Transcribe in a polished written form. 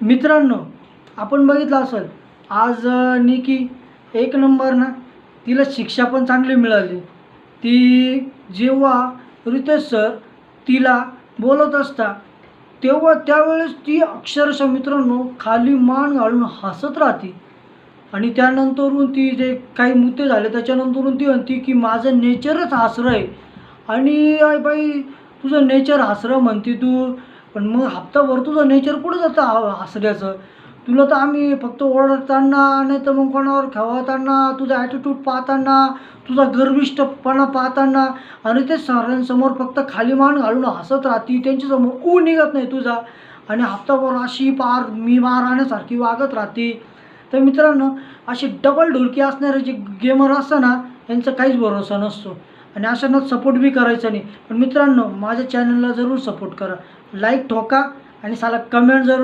मित्रांनो, आपण बघितलं असेल आज निकी एक नंबर ना, तिला शिक्षा पण चांगली मिळाली। ती जेव्हा रितेश सर तिला बोलत असता तेव्हा त्यावेळेस ती अक्षरशः मित्रांनो खाली मान घालून हसत राहते। आणि त्यानंतरून ती जे काही मुद्दे झाले त्याच्यानंतरून ती म्हणते की माझं नेचरच हसरं आहे। आणि आई बाई, तुझं नेचर हसरं म्हणते तू, पण मग हप्ताभर तुझं नेचर कुठं जातं हसण्याचं? तुला तर आम्ही फक्त ओरडताना नाही तर मग कोणावर खवळताना, तुझा ॲटिट्यूड पाहताना, तुझा गर्विष्ठपणा पाहताना आणि ते सरांसमोर फक्त खाली मान घालून हसत राहते, त्यांच्यासमोर ऊ निघत नाही तुझा, आणि हप्ताभर अशी पार मी मार आणण्यासारखी वागत राहते। तर मित्रांनो, अशी डबल ढोलकी असणारे जे गेमर असतं ना, यांचा काहीच भरोसा नसतो आणि अशांना सपोर्ट बी करायचा नाही। पण मित्रांनो, माझ्या चॅनलला जरूर सपोर्ट करा, लाईक ठोका आणि साला कमेंट जरूर